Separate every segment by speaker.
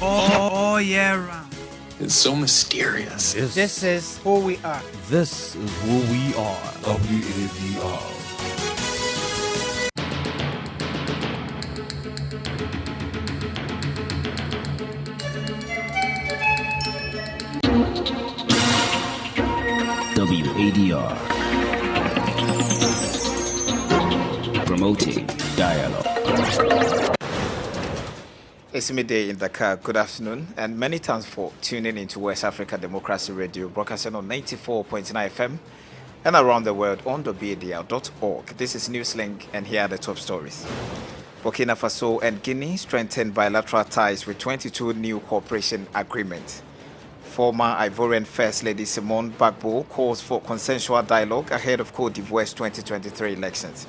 Speaker 1: all year round.
Speaker 2: It's so mysterious.
Speaker 1: This is who we are.
Speaker 3: This is who we are.
Speaker 4: WADR.
Speaker 5: WADR, promoting dialogue.
Speaker 6: It's midday in Dakar. Good afternoon, and many thanks for tuning into West Africa Democracy Radio, broadcasting on 94.9 FM and around the world on WADR.org. This is Newslink, and here are the top stories. Burkina Faso and Guinea strengthened bilateral ties with 22 new cooperation agreements. Former Ivorian First Lady Simone Gbagbo calls for consensual dialogue ahead of Côte d'Ivoire's 2023 elections.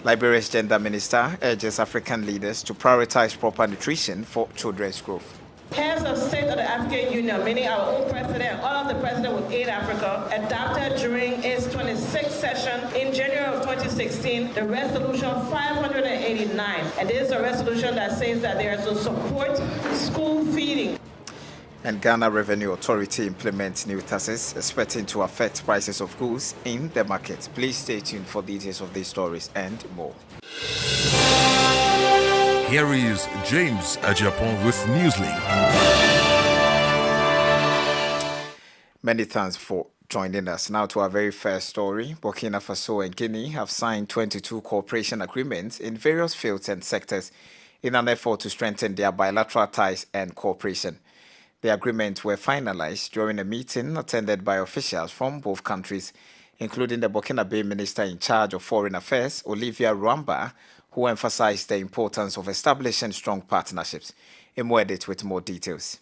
Speaker 6: Liberia's gender minister urges African leaders to prioritize proper nutrition for children's growth.
Speaker 7: Heads of state of the African Union, meaning our own president, all of the president with Aid Africa, adopted during its 26th session in January of 2016 the resolution 589. And this is a resolution that says that there is to support school feeding.
Speaker 6: And Ghana Revenue Authority implements new taxes expecting to affect prices of goods in the market. Please stay tuned for details of these stories and more.
Speaker 4: Here is James Adjapong with Newslink.
Speaker 6: Many thanks for joining us. Now to our very first story. Burkina Faso and Guinea have signed 22 cooperation agreements in various fields and sectors in an effort to strengthen their bilateral ties and cooperation. The agreements were finalized during a meeting attended by officials from both countries, including the Burkinabe Minister in charge of Foreign Affairs, Olivia Ruamba, who emphasized the importance of establishing strong partnerships. Imwedit with more details.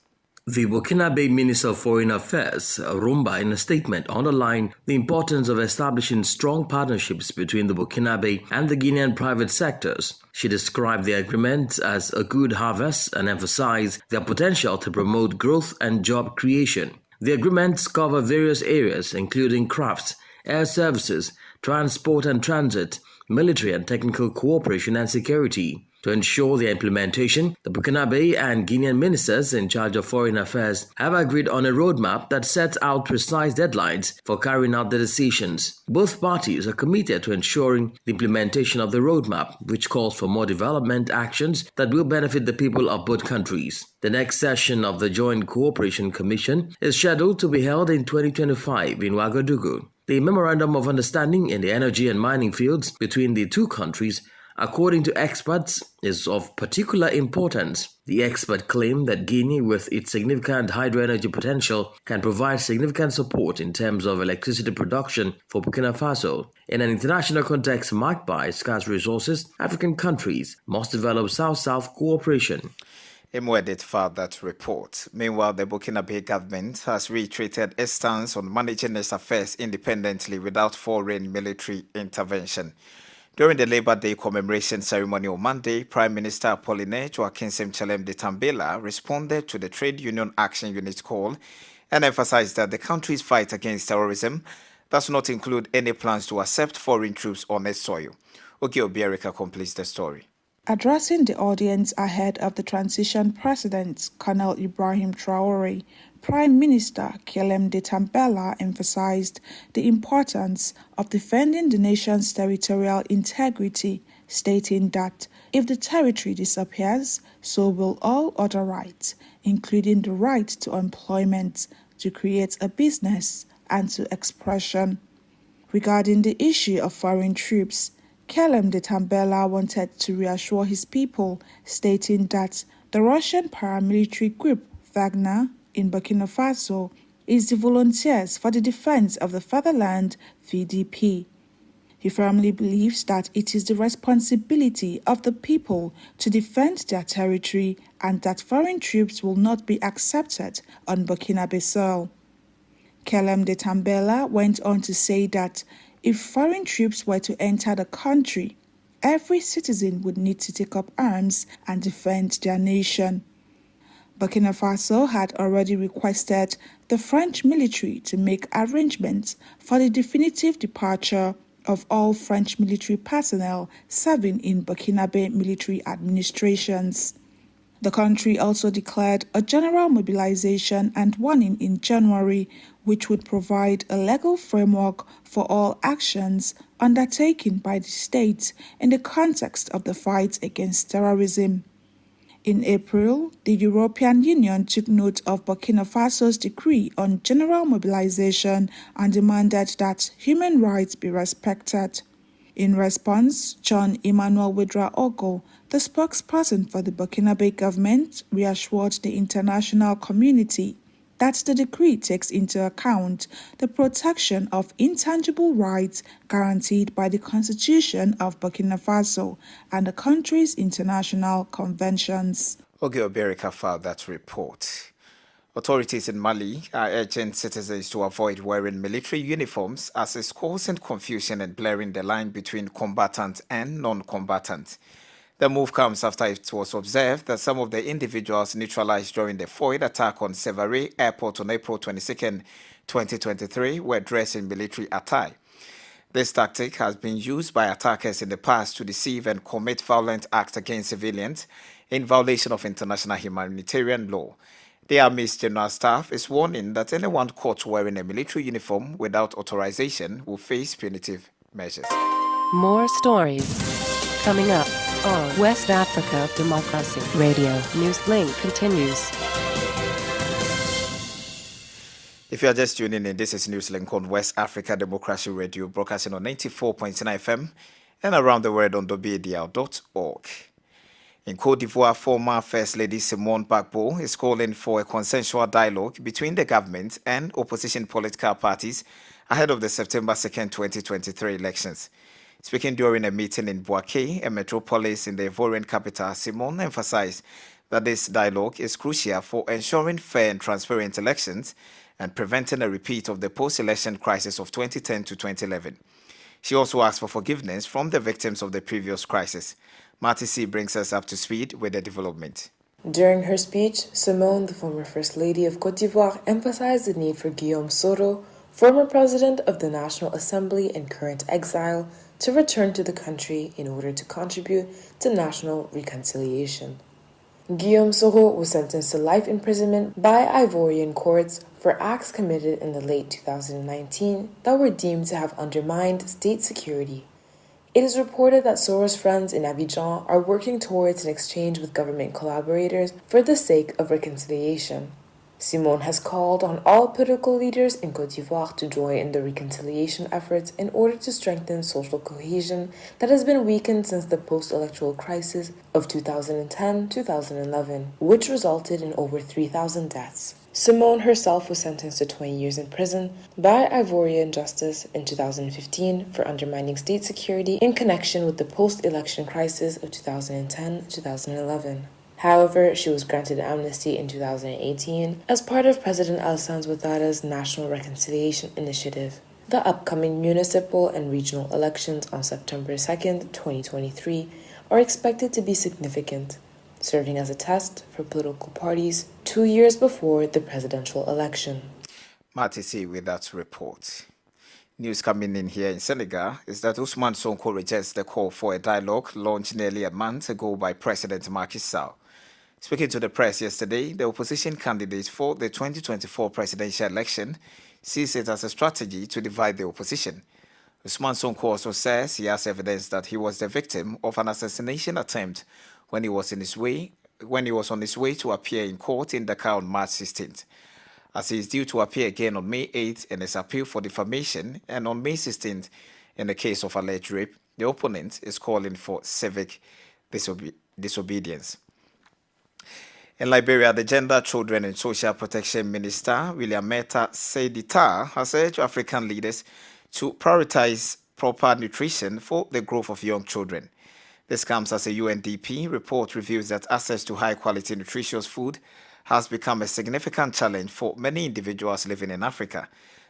Speaker 8: The Burkinabe Minister of Foreign Affairs, Rumba, in a statement underlined the importance of establishing strong partnerships between the Burkinabe and the Guinean private sectors. She described the agreement as a good harvest and emphasized their potential to promote growth and job creation. The agreements cover various areas, including crafts, air services, transport and transit, military and technical cooperation and security. To ensure their implementation, the Burkinabe and Guinean ministers in charge of foreign affairs have agreed on a roadmap that sets out precise deadlines for carrying out the decisions. Both parties are committed to ensuring the implementation of the roadmap, which calls for more development actions that will benefit the people of both countries. The next session of the Joint Cooperation Commission is scheduled to be held in 2025 in Ouagadougou. The Memorandum of Understanding in the energy and mining fields between the two countries, according to experts, is of particular importance. The expert claimed that Guinea, with its significant hydroenergy potential, can provide significant support in terms of electricity production for Burkina Faso. In an international context marked by scarce resources, African countries must develop South-South cooperation.
Speaker 6: Imwedit filed that report. Meanwhile, the Burkinabe government has reiterated its stance on managing its affairs independently without foreign military intervention. During the Labor Day commemoration ceremony on Monday, Prime Minister Apollinaire Joaquin Semchelem de Tambela responded to the Trade Union Action Unit call and emphasized that the country's fight against terrorism does not include any plans to accept foreign troops on its soil. Oge Obiarika completes the story.
Speaker 9: Addressing the audience ahead of the transition president, Colonel Ibrahim Traoré, Prime Minister Kelem de Tambela emphasized the importance of defending the nation's territorial integrity, stating that if the territory disappears, so will all other rights, including the right to employment, to create a business, and to expression. Regarding the issue of foreign troops, Kelem de Tambela wanted to reassure his people, stating that the Russian paramilitary group Wagner in Burkina Faso is the Volunteers for the Defense of the Fatherland, VDP. He firmly believes that it is the responsibility of the people to defend their territory and that foreign troops will not be accepted on Burkinabe soil. Kelem de Tambela went on to say that if foreign troops were to enter the country, every citizen would need to take up arms and defend their nation. Burkina Faso had already requested the French military to make arrangements for the definitive departure of all French military personnel serving in Burkinabe military administrations. The country also declared a general mobilization and warning in January, which would provide a legal framework for all actions undertaken by the state in the context of the fight against terrorism. In April, the European Union took note of Burkina Faso's decree on general mobilization and demanded that human rights be respected. In response, John Emmanuel Ouedraogo, the spokesperson for the Burkinabe government, reassured the international community that the decree takes into account the protection of intangible rights guaranteed by the Constitution of Burkina Faso and the country's international conventions.
Speaker 6: Oge Oberika filed that report. Authorities in Mali are urging citizens to avoid wearing military uniforms as it's causing confusion and blurring the line between combatant and non-combatant. The move comes after it was observed that some of the individuals neutralized during the foiled attack on Sévaré Airport on April 22, 2023 were dressed in military attire. This tactic has been used by attackers in the past to deceive and commit violent acts against civilians in violation of international humanitarian law. The Army's General Staff is warning that anyone caught wearing a military uniform without authorization will face punitive measures.
Speaker 5: More stories coming up on West Africa Democracy Radio. Newslink continues.
Speaker 6: If you are just tuning in, this is Newslink on West Africa Democracy Radio, broadcasting on 94.9 FM and around the world on WADR.org. In Côte d'Ivoire, former First Lady Simone Gbagbo is calling for a consensual dialogue between the government and opposition political parties ahead of the September 2, 2023 elections. Speaking during a meeting in Bouaké, a metropolis in the Ivorian capital, Simone emphasized that this dialogue is crucial for ensuring fair and transparent elections and preventing a repeat of the post-election crisis of 2010 to 2011. She also asked for forgiveness from the victims of the previous crisis. Marty C. brings us up to speed with the development.
Speaker 10: During her speech, Simone, the former First Lady of Côte d'Ivoire, emphasized the need for Guillaume Soro, former President of the National Assembly and current exile, to return to the country in order to contribute to national reconciliation. Guillaume Soro was sentenced to life imprisonment by Ivorian courts for acts committed in the late 2019 that were deemed to have undermined state security. It is reported that Soro's friends in Abidjan are working towards an exchange with government collaborators for the sake of reconciliation. Simone has called on all political leaders in Côte d'Ivoire to join in the reconciliation efforts in order to strengthen social cohesion that has been weakened since the post-electoral crisis of 2010-2011, which resulted in over 3,000 deaths. Simone herself was sentenced to 20 years in prison by Ivorian justice in 2015 for undermining state security in connection with the post-election crisis of 2010-2011. However, she was granted amnesty in 2018 as part of President Alassane Ouattara's National Reconciliation Initiative. The upcoming municipal and regional elections on September 2, 2023 are expected to be significant, serving as a test for political parties 2 years before the presidential election.
Speaker 6: Marty C. with that report. News coming in here in Senegal is that Ousmane Sonko rejects the call for a dialogue launched nearly a month ago by President Macky Sall. Speaking to the press yesterday, the opposition candidate for the 2024 presidential election sees it as a strategy to divide the opposition. Ousmane Sonko also says he has evidence that he was the victim of an assassination attempt when he was on his way to appear in court in Dakar on March 16th. As he is due to appear again on May 8th in his appeal for defamation and on May 16th in the case of alleged rape, the opponent is calling for civic disobedience. In Liberia, the Gender, Children and Social Protection Minister, William Meta Seydita, has urged African leaders to prioritize proper nutrition for the growth of young children. This comes as a UNDP report reveals that access to high-quality nutritious food has become a significant challenge for many individuals living in Africa.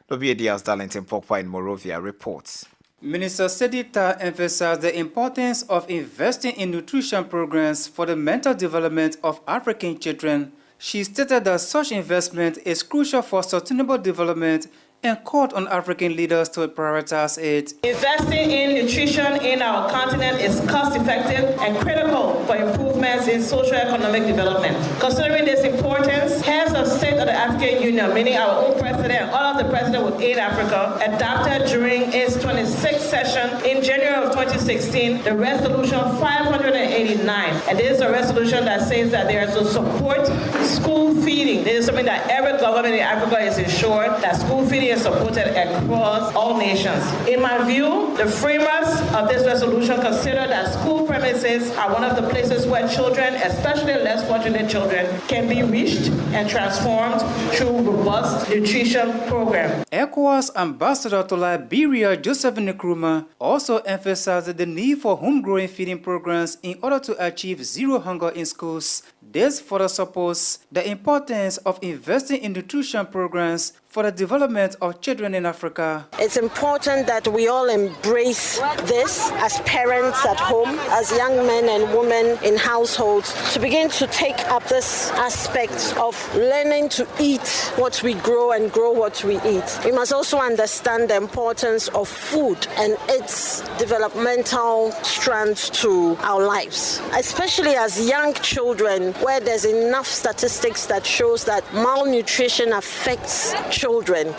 Speaker 6: WADR's Darlington Pokpa in Monrovia reports.
Speaker 1: Minister Seydita emphasized the importance of investing in nutrition programs for the mental development of African children. She stated that such investment is crucial for sustainable development and called on African leaders to prioritize it.
Speaker 7: Investing in nutrition in our continent is cost-effective and critical for improvements in socio-economic development. Considering this importance, heads of state of the African Union, meaning our own president, all of the presidents with Aid Africa, adopted during its 26th session in January of 2016 the resolution 589. And this is a resolution that says that there is to support school feeding. This is something that every government in Africa is ensured that school feeding is supported across all nations. In my view, the framers of this resolution consider that school premises are one of the places where children, especially less fortunate children, can be reached and transformed through robust nutrition programs.
Speaker 1: ECOWAS Ambassador to Liberia, Joseph Nkrumah, also emphasized the need for homegrown feeding programs in order to achieve zero hunger in schools. This further supports the importance of investing in nutrition programs for the development of children in Africa.
Speaker 11: It's important that we all embrace this as parents at home, as young men and women in households, to begin to take up this aspect of learning to eat what we grow and grow what we eat. We must also understand the importance of food and its developmental strands to our lives, especially as young children, where there's enough statistics that shows that malnutrition affects children.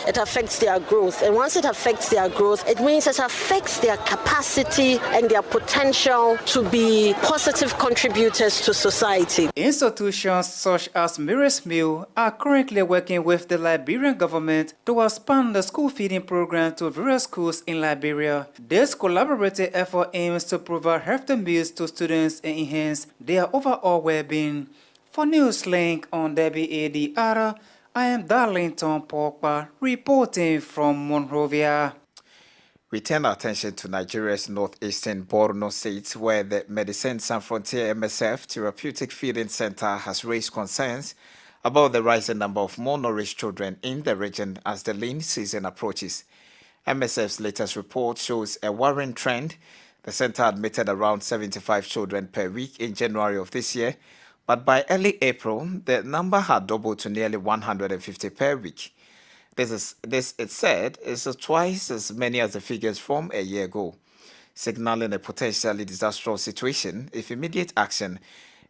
Speaker 11: It affects their growth. And once it affects their growth, it means it affects their capacity and their potential to be positive contributors to society.
Speaker 1: Institutions such as Mary's Mill are currently working with the Liberian government to expand the school feeding program to various schools in Liberia. This collaborative effort aims to provide healthy meals to students and enhance their overall well-being. For Newslink on WADR, I am Darlington Pogba reporting from Monrovia.
Speaker 6: We turn our attention to Nigeria's northeastern Borno state, where the Medicine Sans Frontier MSF Therapeutic Feeding Center has raised concerns about the rising number of malnourished children in the region as the lean season approaches. MSF's latest report shows a worrying trend. The center admitted around 75 children per week in January of this year, but by early April, the number had doubled to nearly 150 per week. This, it said, is twice as many as the figures from a year ago, signaling a potentially disastrous situation if immediate action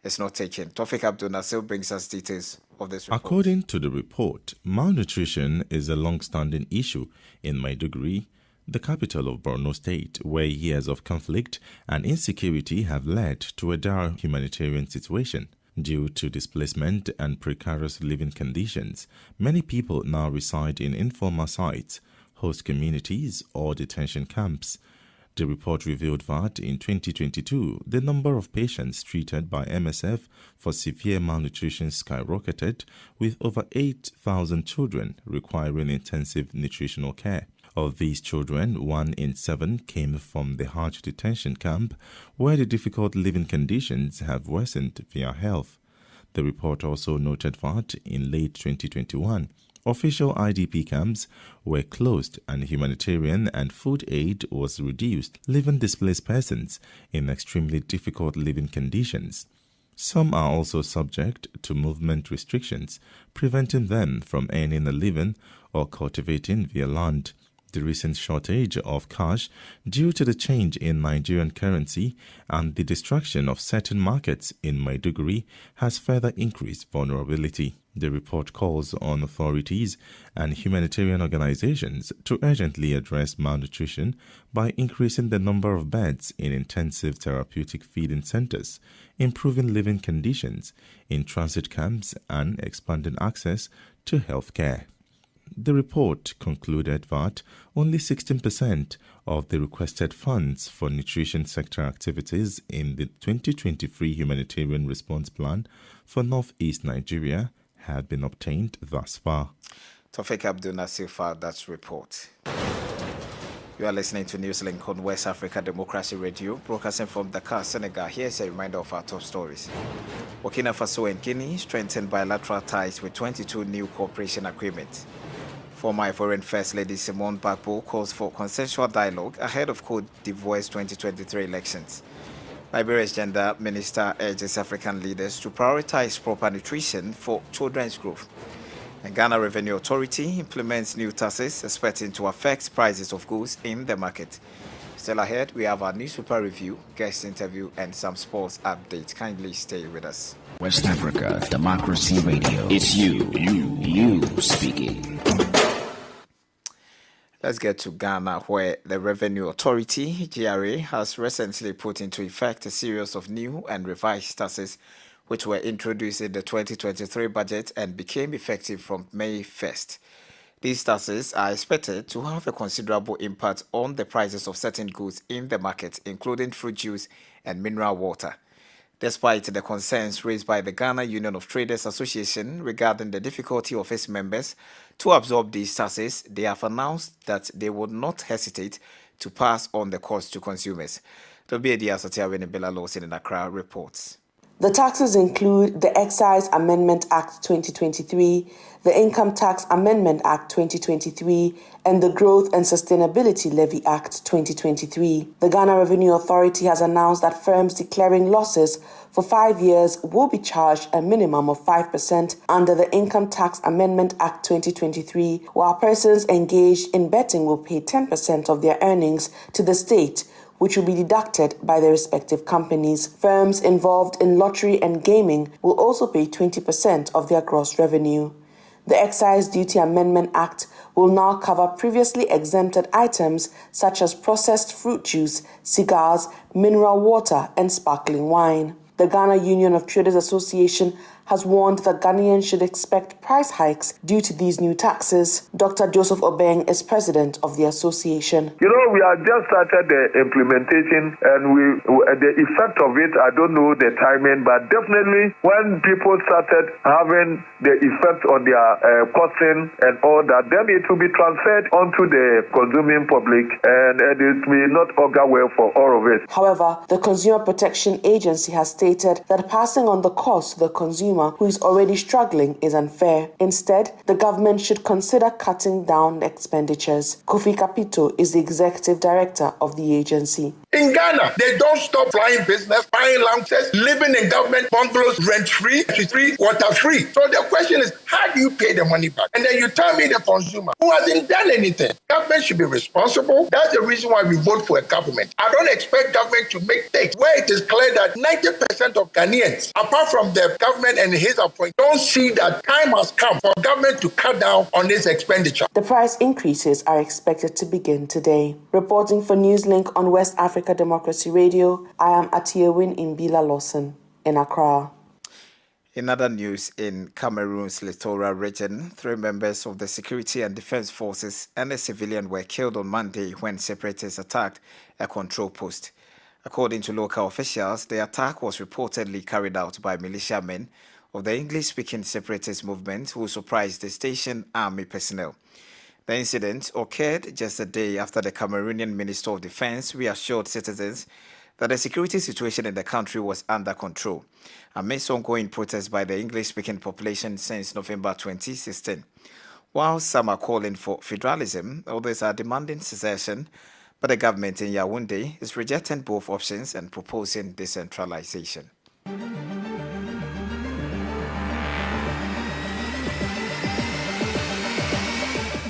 Speaker 6: is not taken. Tofik Abdul Nasir brings us details of this report.
Speaker 3: According to the report, malnutrition is a long-standing issue in Maiduguri, the capital of Borno State, where years of conflict and insecurity have led to a dire humanitarian situation. Due to displacement and precarious living conditions, many people now reside in informal sites, host communities, or detention camps. The report revealed that in 2022, the number of patients treated by MSF for severe malnutrition skyrocketed, with over 8,000 children requiring intensive nutritional care. Of these children, 1 in 7 came from the Hajj detention camp, where the difficult living conditions have worsened their health. The report also noted that in late 2021, official IDP camps were closed and humanitarian and food aid was reduced, leaving displaced persons in extremely difficult living conditions. Some are also subject to movement restrictions, preventing them from earning a living or cultivating their land. The recent shortage of cash due to the change in Nigerian currency and the destruction of certain markets in Maiduguri has further increased vulnerability. The report calls on authorities and humanitarian organizations to urgently address malnutrition by increasing the number of beds in intensive therapeutic feeding centers, improving living conditions in transit camps, and expanding access to health care. The report concluded that only 16% of the requested funds for nutrition sector activities in the 2023 Humanitarian Response Plan for Northeast Nigeria had been obtained thus far.
Speaker 6: Tofik Abdul Nasir for that report. You are listening to Newslink on West Africa Democracy Radio, broadcasting from Dakar, Senegal. Here's a reminder of our top stories. Burkina Faso and Guinea strengthened bilateral ties with 22 new cooperation agreements. Former Ivorian First Lady Simone Gbagbo calls for consensual dialogue ahead of Côte d'Ivoire's 2023 elections. Liberia's gender minister urges African leaders to prioritize proper nutrition for children's growth. The Ghana Revenue Authority implements new taxes expecting to affect prices of goods in the market. Still ahead, we have our newspaper review, guest interview, and some sports updates. Kindly stay with us.
Speaker 12: West Africa Democracy Radio. It's you speaking.
Speaker 6: Let's get to Ghana, where the Revenue Authority, GRA, has recently put into effect a series of new and revised taxes which were introduced in the 2023 budget and became effective from May 1st. These taxes are expected to have a considerable impact on the prices of certain goods in the market, including fruit juice and mineral water. Despite the concerns raised by the Ghana Union of Traders Association regarding the difficulty of its members to absorb these taxes, they have announced that they would not hesitate to pass on the cost to consumers. WADR Satiawene Bella Lawson in Accra reports.
Speaker 13: The taxes include the Excise Amendment Act 2023, the Income Tax Amendment Act 2023, and the Growth and Sustainability Levy Act 2023. The Ghana Revenue Authority has announced that firms declaring losses for 5 years will be charged a minimum of 5% under the Income Tax Amendment Act 2023, while persons engaged in betting will pay 10% of their earnings to the state, which will be deducted by the respective companies. Firms involved in lottery and gaming will also pay 20% of their gross revenue. The Excise Duty Amendment Act will now cover previously exempted items such as processed fruit juice, cigars, mineral water, and sparkling wine. The Ghana Union of Traders Association has warned that Ghanaians should expect price hikes due to these new taxes. Dr. Joseph Obeng is president of the association.
Speaker 14: We have just started the implementation, and the effect of it, I don't know the timing, but definitely when people started having the effect on their costing and all that, then it will be transferred onto the consuming public, and it may not augur well for all of it.
Speaker 13: However, the Consumer Protection Agency has stated that passing on the cost to the consumer who is already struggling is unfair. Instead, the government should consider cutting down expenditures. Kofi Kapito is the executive director of the agency.
Speaker 15: In Ghana, they don't stop flying business, buying lounges, living in government bungalows, rent-free, water-free. So the question is, how do you pay the money back? And then you tell me the consumer who hasn't done anything. Government should be responsible. That's the reason why we vote for a government. I don't expect government to make takes where it is clear that 90% of Ghanaians, apart from the government and his appointment, don't see that time has come for government to cut down on its expenditure.
Speaker 13: The price increases are expected to begin today. Reporting for Newslink on West Africa Democracy Radio, I am Atiewin Imbila Lawson in Accra.
Speaker 6: In other news, in Cameroon's littoral region, 3 members of the Security and Defense Forces and a civilian were killed on Monday when separatists attacked a control post. According to local officials, the attack was reportedly carried out by militiamen of the English-speaking separatist movement who surprised the station army personnel. The incident occurred just a day after the Cameroonian Minister of Defense reassured citizens that the security situation in the country was under control, amidst ongoing protests by the English-speaking population since November 2016. While some are calling for federalism, others are demanding secession, but the government in Yaoundé is rejecting both options and proposing decentralization.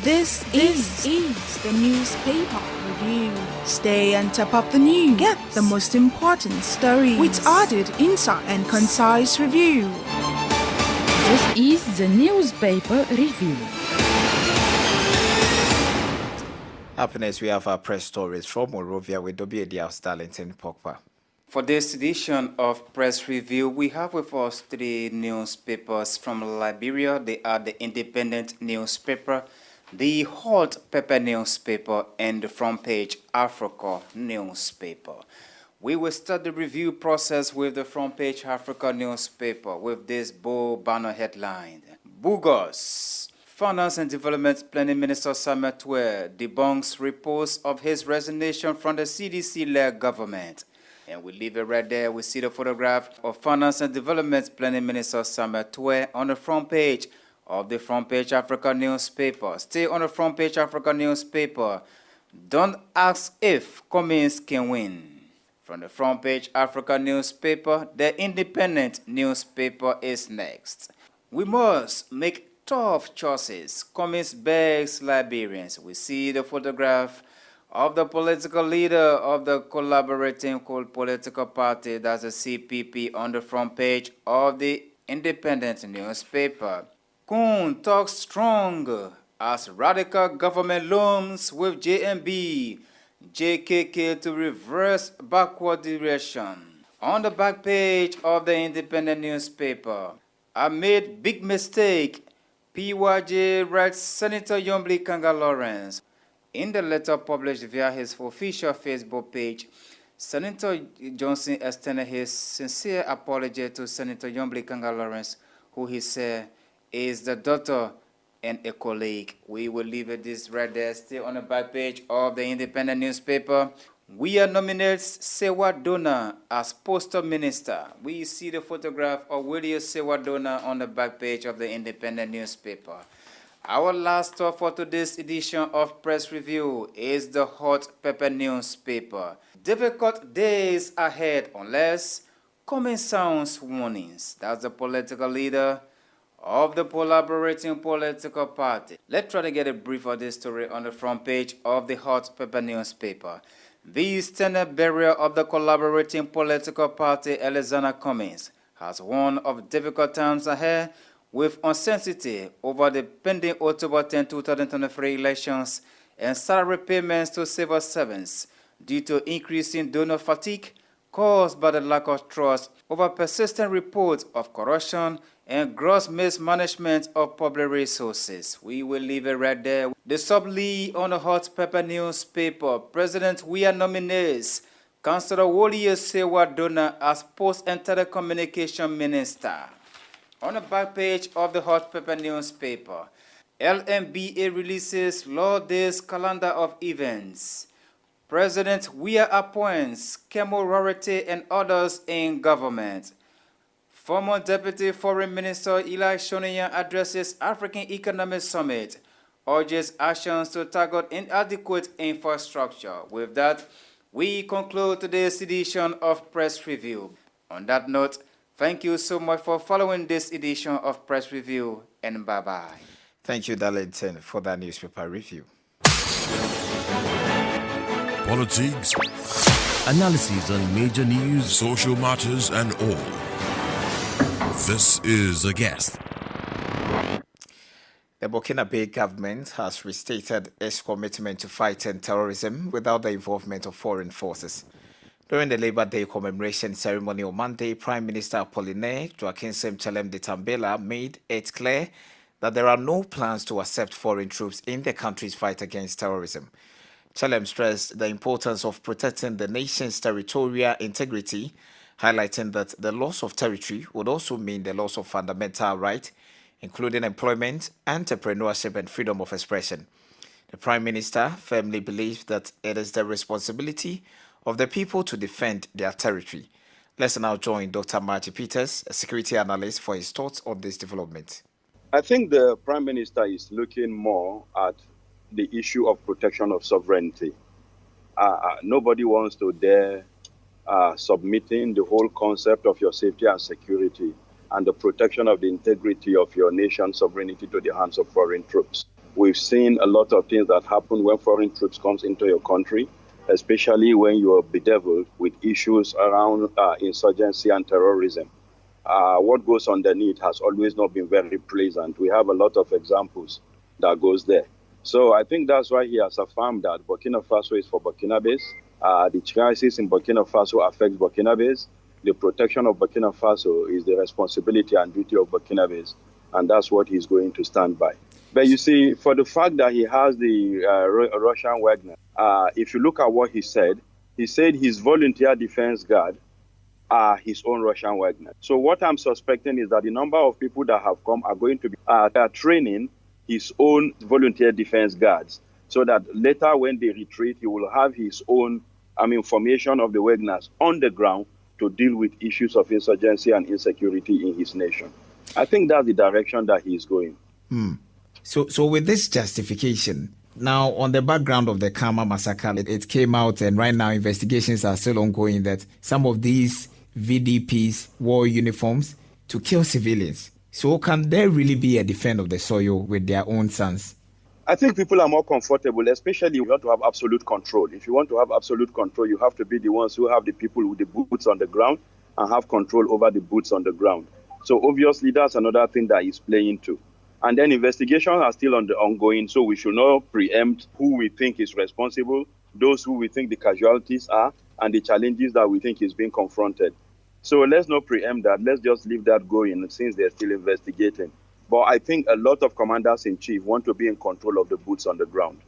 Speaker 9: This is the newspaper review. Stay on top of the news. Get the most important stories with added insight and concise review.
Speaker 16: This is the newspaper review.
Speaker 6: Up next, we have our press stories from Monrovia with WADR's Darlington Pogba.
Speaker 1: For this edition of Press Review, we have with us 3 newspapers from Liberia. They are the Independent newspaper, the Hot Pepper newspaper, and the Front Page Africa newspaper. We will start the review process with the Front Page Africa newspaper with this bold banner headline: Bogus. Finance and Development Planning Minister Samuel Tuer debunks reports of his resignation from the CDC-led government. And we leave it right there. We see the photograph of Finance and Development Planning Minister Samuel Tuer on the front page of the Front Page Africa newspaper. Stay on the Front Page Africa newspaper. Don't ask if Cummings can win. From the Front Page Africa newspaper, the Independent newspaper is next. We must make tough choices. Cummings begs Liberians. We see the photograph of the political leader of the collaborating political party, that's the CPP, on the front page of the Independent newspaper. Kun talks strong as radical government looms with JMB, JKK to reverse backward direction. On the back page of the Independent newspaper, I made big mistake, PYJ writes Senator Yombli Kanga Lawrence. In the letter published via his official Facebook page, Senator Johnson extended his sincere apology to Senator Yombli Kanga Lawrence, who he said is the daughter and a colleague. We will leave it this right there, still on the back page of the Independent newspaper. We are nominated Sewa Dona as postal minister. We see the photograph of William Sewa Dona on the back page of the Independent newspaper. Our last stop for today's edition of Press Review is the Hot Pepper newspaper. Difficult days ahead unless common sounds warnings. That's the political leader of the collaborating political party. Let's try to get a brief of this story on the front page of the Hot Pepper newspaper. The standard bearer of the collaborating political party, Alexander Cummings, has warned of difficult times ahead with uncertainty over the pending October 10, 2023 elections and salary payments to civil servants due to increasing donor fatigue caused by the lack of trust over persistent reports of corruption and gross mismanagement of public resources. We will leave it right there. The sub-lead on the Hot Pepper newspaper, President We Are nominees Councillor Wole Sewa Dona as Post and Telecommunication Minister. On the back page of the Hot Pepper newspaper, LMBA releases Law Day's calendar of events. President Weah appoints Kemo Rarity and others in government. Former Deputy Foreign Minister Eli Shoniyan addresses African Economic Summit, urges actions to target inadequate infrastructure. With that, we conclude today's edition of Press Review. On that note, thank you so much for following this edition of Press Review, and bye-bye.
Speaker 6: Thank you, Darlington, for that newspaper review.
Speaker 4: Politics, analysis on major news, social matters, and all. This is a guest.
Speaker 6: The Burkina government has restated its commitment to fighting terrorism without the involvement of foreign forces. During the Labor Day commemoration ceremony on Monday, Prime Minister Apollinaire Joaquin Chelem de Tambela made it clear that there are no plans to accept foreign troops in the country's fight against terrorism. Chelem stressed the importance of protecting the nation's territorial integrity, highlighting that the loss of territory would also mean the loss of fundamental rights, including employment, entrepreneurship, and freedom of expression. The Prime Minister firmly believes that it is the responsibility of the people to defend their territory. Let's now join Dr. Margie Peters, a security analyst, for his thoughts on this development.
Speaker 17: I think the Prime Minister is looking more at the issue of protection of sovereignty. Nobody wants to dare submitting the whole concept of your safety and security and the protection of the integrity of your nation's sovereignty to the hands of foreign troops. We've seen a lot of things that happen when foreign troops comes into your country, especially when you are bedeviled with issues around insurgency and terrorism. What goes underneath has always not been very pleasant. We have a lot of examples that goes there. So I think that's why he has affirmed that Burkina Faso is for Burkinabés. The crisis in Burkina Faso affects Burkinabés. The protection of Burkina Faso is the responsibility and duty of Burkinabés, and that's what he's going to stand by. But you see, for the fact that he has the Russian Wagner, if you look at what he said his volunteer defense guard are his own Russian Wagner. So what I'm suspecting is that the number of people that have come are going to be training his own volunteer defense guards, so that later when they retreat, he will have his own formation of the Wagners on the ground to deal with issues of insurgency and insecurity in his nation. I think that's the direction that he is going.
Speaker 6: So with this justification, now on the background of the Kama massacre, it came out, and right now investigations are still ongoing, that some of these VDPs wore uniforms to kill civilians. So can there really be a defense of the soil with their own sons?
Speaker 17: I think people are more comfortable, especially if you want to have absolute control. If you want to have absolute control, you have to be the ones who have the people with the boots on the ground and have control over the boots on the ground. So obviously, that's another thing that is playing too. And then investigations are still ongoing, so we should not preempt who we think is responsible, those who we think the casualties are, and the challenges that we think is being confronted. So let's not preempt that. Let's just leave that going since they're still investigating. But I think a lot of commanders-in-chief want to be in control of the boots on the ground.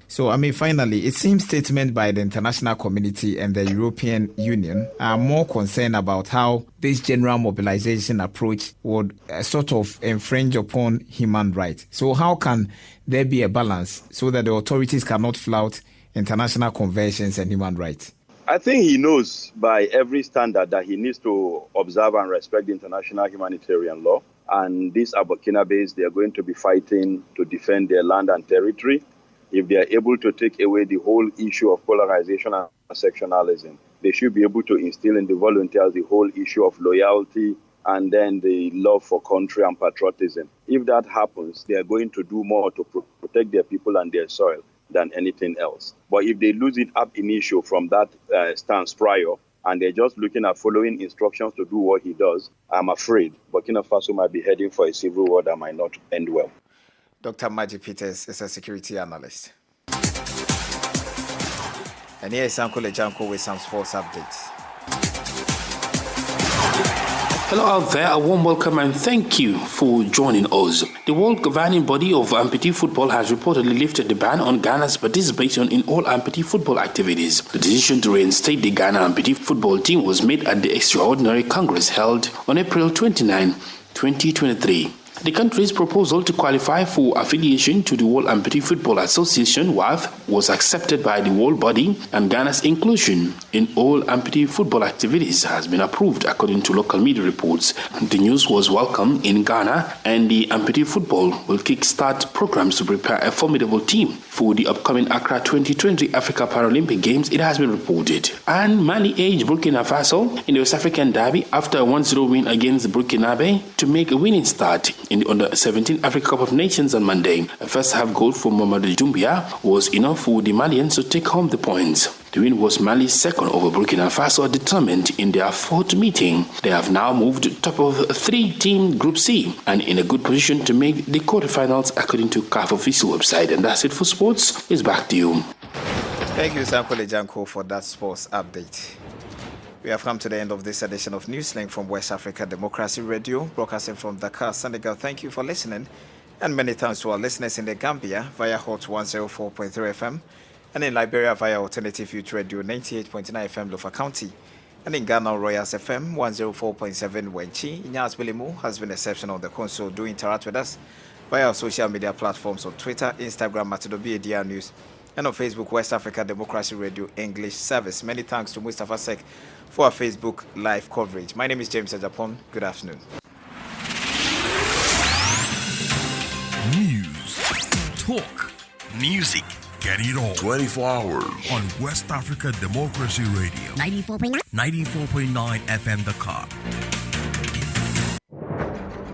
Speaker 6: So, finally, it seems statements by the international community and the European Union are more concerned about how this general mobilization approach would sort of infringe upon human rights. So how can there be a balance so that the authorities cannot flout international conventions and human rights?
Speaker 17: I think he knows by every standard that he needs to observe and respect the international humanitarian law. And these are Burkinabés. They are going to be fighting to defend their land and territory. If they are able to take away the whole issue of polarization and sectionalism, they should be able to instill in the volunteers the whole issue of loyalty and then the love for country and patriotism. If that happens, they are going to do more to protect their people and their soil than anything else. But if they lose it ab initio from that stance prior, and they're just looking at following instructions to do what he does, I'm afraid Burkina Faso might be heading for a civil war that might not end well.
Speaker 6: Dr. Maggie Peters is a security analyst. And here is Uncle Ejanko with some sports updates.
Speaker 18: Hello out there, a warm welcome and thank you for joining us. The world governing body of amputee football has reportedly lifted the ban on Ghana's participation in all amputee football activities. The decision to reinstate the Ghana amputee football team was made at the Extraordinary Congress held on April 29, 2023. The country's proposal to qualify for affiliation to the World Amputee Football Association (WAF) was accepted by the world body, and Ghana's inclusion in all amputee football activities has been approved, according to local media reports. The news was welcome in Ghana, and the amputee football will kickstart programs to prepare a formidable team for the upcoming Accra 2020 Africa Paralympic Games, it has been reported. And Mali edged Burkina Faso in the West African Derby after a 1-0 win against Burkinabe to make a winning start in the Under-17 Africa Cup of Nations on Monday. A first-half goal from Mamadou Doumbia was enough for the Malians to take home the points. The win was Mali's second over Burkina Faso, determined in their fourth meeting. They have now moved top of three-team Group C and in a good position to make the quarterfinals, according to CAF official website. And that's it for sports. It's back to you.
Speaker 6: Thank you, Sankole Janko, for that sports update. We have come to the end of this edition of Newslink from West Africa Democracy Radio, broadcasting from Dakar, Senegal. Thank you for listening, and many thanks to our listeners in the Gambia via Hot 104.3 FM, and in Liberia via Alternative Youth Radio 98.9 FM Lofa County, and in Ghana Royals FM 104.7 Wenchi. Inyas Bilimu has been exceptional on the console. Do interact with us via our social media platforms on Twitter, Instagram, WADR News, and on Facebook, West Africa Democracy Radio English Service. Many thanks to Mustafa Sek for our Facebook live coverage. My name is James Adjapong. Good afternoon.
Speaker 4: News, talk, music, get it all 24 hours on West Africa Democracy Radio 94.9 FM Dakar.